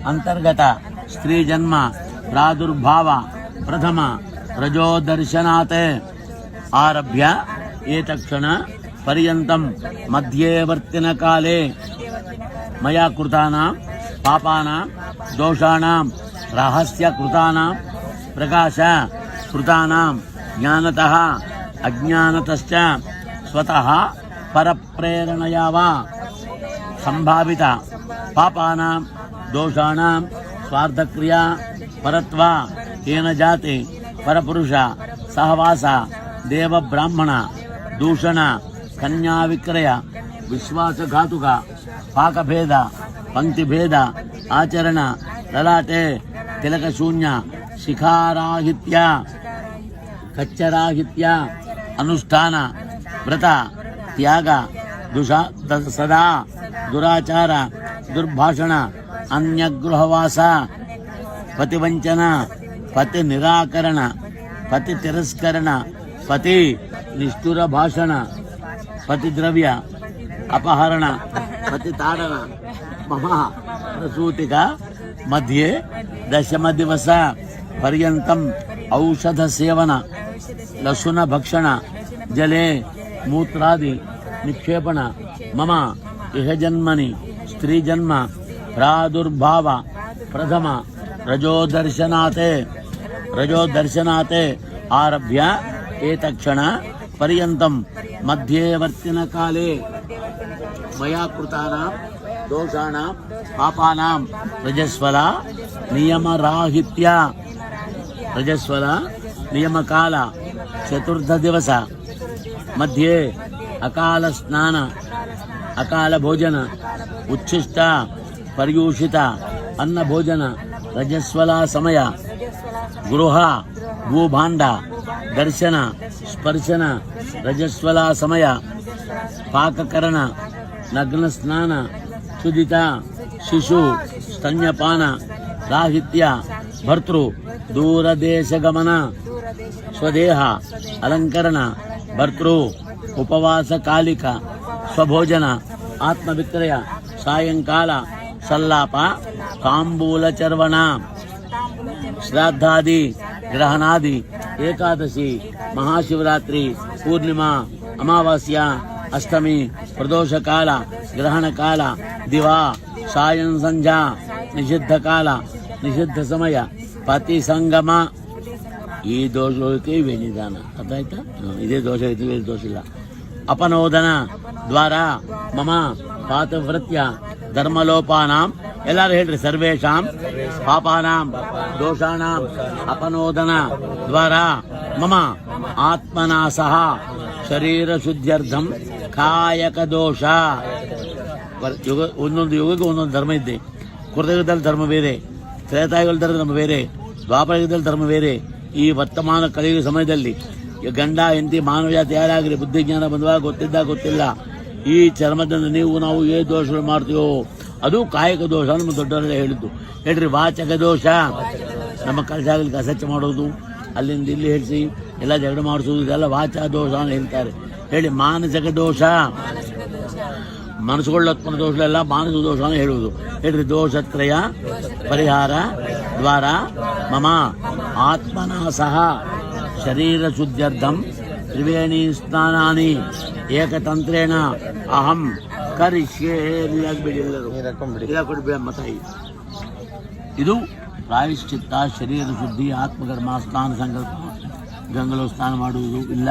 ಅಂತರ್ಗತ ಸ್ತ್ರೀ ಜನ್ಮ ಪ್ರಾದುರ್ಭಾವ ಪ್ರಥಮ ರಜೋದರ್ಶನಾತ್ ಆರಭ್ಯ ಏತಕ್ಷಣ ಪರ್ಯಂತಂ ಮಧ್ಯವರ್ತಿನ ಕಾಲೇ ಮಯಾ ಕೃತಾನಾಂ ಪಾಪಾನಾಂ ದೋಷಾಣಾಂ ರಹಸ್ಯ ಕೃತಾನಾಂ ಪ್ರಕಾಶ ಕೃತಾನಾಂ ಜ್ಞಾನತಃ ಅಜ್ಞಾನತಶ್ಚ ಸ್ವತಃ ಪರಪ್ರೇರಣೆಯ ವಾ ಸಂಭಾವಿತ ಪಾಪಾನಾಂ ದೋಷಾಣಾಂ ಸ್ವಾರ್ಥಕ್ರಿಯಾ ಪರತ್ವ ಏನ ಜಾತಿ ಪರಪುರುಷ ಸಹವಾಸ ದೇವಬ್ರಾಹ್ಮಣ ದೂಷಣ ಕನ್ಯಾ ವಿಕ್ರಯ ವಿಶ್ವಾಸಘಾತುಕ ಪಾಕಭೇದ ಪಂಕ್ತಿಭೇದ ಆಚರಣ ಲಲಾಟೆ ತಿಲಕಶೂನ್ಯ ಶಿಖಾರಾಹಿತ್ಯ ಕಚ್ಚರಾಹಿತ್ಯ ಅನುಷ್ಠಾನ ವ್ರತ ತ್ಯಾಗ ಸದಾ ದುರಾಚಾರ ದುರ್ಭಾಷಣ ಅನ್ಯಗೃಹವಾಸ ಪತಿವಂಚನ ಪತಿ ನಿರಾಕರಣ ಪತಿ ತಿರಸ್ಕರಣ ಪತಿ ನಿಷ್ಠುರ ಭಾಷಣ ಪತಿದ್ರವ್ಯ ಅಪಹರಣ ಪತಿ ತಾಡನ ಮಮ ಪ್ರಸೂತಿಕ ಮಧ್ಯೆ ದಶಮ ದಿವಸ ಪರ್ಯಂತಂ ಔಷಧ ಸೇವನ ಲಶುನ ಭಕ್ಷಣ ಜಲೆ ಮೂತ್ರಾದಿ ನಿಕ್ಷೇಪಣ ಮಮ ಇಹ ಜನ್ಮನಿ ಸ್ತ್ರೀ ಜನ್ಮ ಪ್ರಾದುರ್ಭಾವ ಪ್ರಥಮ ರಜೋದರ್ಶನಾತೆ ಆರಭ್ಯ ಏತಕ್ಷಣ ಪರ್ಯಂತಂ ಮಧ್ಯವರ್ತಿನ ಕಾಲೇ ಮಯಾ ಕೃತಾನಾಂ ದೋಷಾಣಾಂ ಪಾಪಾನಾಂ ರಜಸ್ವಲ ನಿಯಮರಾಹಿತ್ಯ ರಜಸ್ವಲ ನಿಯಮಕಾಲ ಚತುರ್ಥ ದಿವಸ ಮಧ್ಯೆ ಅಕಾಲ ಸ್ನಾನ ಅಕಾಲ ಭೋಜನ ಉಚ್ಛಿಷ್ಟ ಪರ್ಯೂಷಿತ ಅನ್ನ ಭೋಜನ ರಜಸ್ವಲ ಸಮಯ ಗೃಹ ಭೂಭಾಂಡ ದರ್ಶನ ಸ್ಪರ್ಶನ ರಜಸ್ವಲ ಸಮಯ ಪಾಕಕರಣ ನಗ್ನ ಸ್ನಾನ ಸುದಿತ ಶಿಶು ಸ್ತನ್ಯಪಾನ ರಾಹಿತ್ಯ ಭರ್ತೃ ದೂರದೇಶಗಮನ ಸ್ವದೇಹ ಅಲಂಕರಣ ಭರ್ತೃ ಉಪವಾಸ ಕಾಲಿಕ ಸ್ವಭೋಜನ ಆತ್ಮವಿಕ್ರಯ ಸಾಯಂಕಾಲ ಸಲ್ಲಾಪ ತಾಂಬೂಲ ಚರ್ವಣ ಶ್ರಾದ್ದಾದಿ ಗ್ರಹಣಾದಿ ಏಕಾದಶಿ ಮಹಾಶಿವರಾತ್ರಿ ಪೂರ್ಣಿಮಾ ಅಮಾವಾಸ್ಯ ಅಷ್ಟಮಿ ಪ್ರದೋಷ ಕಾಲ ಗ್ರಹಣ ಕಾಲ ದಿವಾ ಸಾಯಂ ಸಂಧ್ಯಾ ನಿಷಿದ್ಧ ಕಾಲ ನಿಷಿದ್ಧ ಸಮಯ ಪತಿ ಸಂಗಮ ಈ ದೋಷಕ್ಕೆ ಇವೇ ನಿಧಾನ ಅರ್ಥ ಆಯ್ತಾ ಇದೇ ದೋಷ ಐತಿ ಇದೇ ದೋಷ ಇಲ್ಲ ಅಪನೋದನ ದ್ವಾರ ಮಮ ಪಾತವೃತ್ಯ ಧರ್ಮಲೋಪಾನಾಂ ಎಲ್ಲರೂ ಹೇಳ್ರಿ ಸರ್ವೇಷಾಂ ಪಾಪಾನಾಂ ದೋಷಾಣಾಂ ಅಪನೋದನ ದ್ವಾರ ಮಮ ಆತ್ಮನಾಸಃ ಶರೀರ ಶುದ್ಧ್ಯರ್ಥಂ ಕಾಯಕ ದೋಷ ಒಂದೊಂದು ಯುಗಕ್ಕೆ ಒಂದೊಂದು ಧರ್ಮ ಇದ್ದೆ ಕೃತಯುಗದಲ್ಲಿ ಧರ್ಮ ಬೇರೆ ತ್ರೇತಾಯುಗದಲ್ಲಿ ಧರ್ಮ ಬೇರೆ ದ್ವಾಪರಯುಗದಲ್ಲಿ ಧರ್ಮ ಬೇರೆ ಈ ವರ್ತಮಾನ ಕಲಿಯುಗ ಸಮಯದಲ್ಲಿ ಗಂಡ ಹೆಂಡತಿ ಮಾನವ ಜಾತಿ ಯಾರಾಗಲಿ ಬುದ್ಧಿಜ್ಞಾನ ಬಂದವಾಗ ಗೊತ್ತಿಲ್ಲ ಈ ಚರ್ಮದಿಂದ ನಾವು ಏ ದೋಷಗಳು ಮಾಡ್ತೀವೋ ಅದು ಕಾಯಕ ದೋಷ ನಮ್ಮ ದೊಡ್ಡವರೆಲ್ಲ ಹೇಳಿದ್ದು ಹೇಳ್ರಿ ವಾಚಕ ದೋಷ ನಮ್ಮ ಕಲಶಾಗಲಿಕ್ಕೆ ಅಸತ್ಯ ಮಾಡೋದು ಅಲ್ಲಿಂದ ಇಲ್ಲಿ ಹೇಳಿಸಿ ಎಲ್ಲ ಜಗಳ ಮಾಡಿಸೋದು ಇದೆಲ್ಲ ವಾಚ ದೋಷ ಅಂತ ಹೇಳ್ತಾರೆ ಹೇಳಿ ಮಾನಸಿಕ ದೋಷ ಮನಸ್ಸುಗೊಳ್ಳೋತ್ಪನ್ನ ದೋಷಗಳೆಲ್ಲ ಮಾನಸಿಕ ದೋಷ ಅಂತ ಹೇಳುವುದು ಹೇಳ್ರಿ ದೋಷತ್ರಯ ಪರಿಹಾರ ದ್ವಾರ ಮಮ ಆತ್ಮನಾಸಃ ಶರೀರ ಶುದ್ಧ್ಯರ್ಥಂ ತ್ರಿವೇಣಿ ಸ್ನಾನಾನಿ ಏಕತಂತ್ರೇಣ ಅಹಂ ಕರಿಷ್ಯೆ ಮತಾಯಿ ಇದು ಪ್ರಾಯಶ್ಚಿತ್ತ ಶರೀರ ಶುದ್ಧಿ ಆತ್ಮಕರ್ಮ ಸ್ನಾನ ಸಂಕಲ್ಪ ಗಂಗಲು ಸ್ನಾನ ಮಾಡುವುದು ಇಲ್ಲ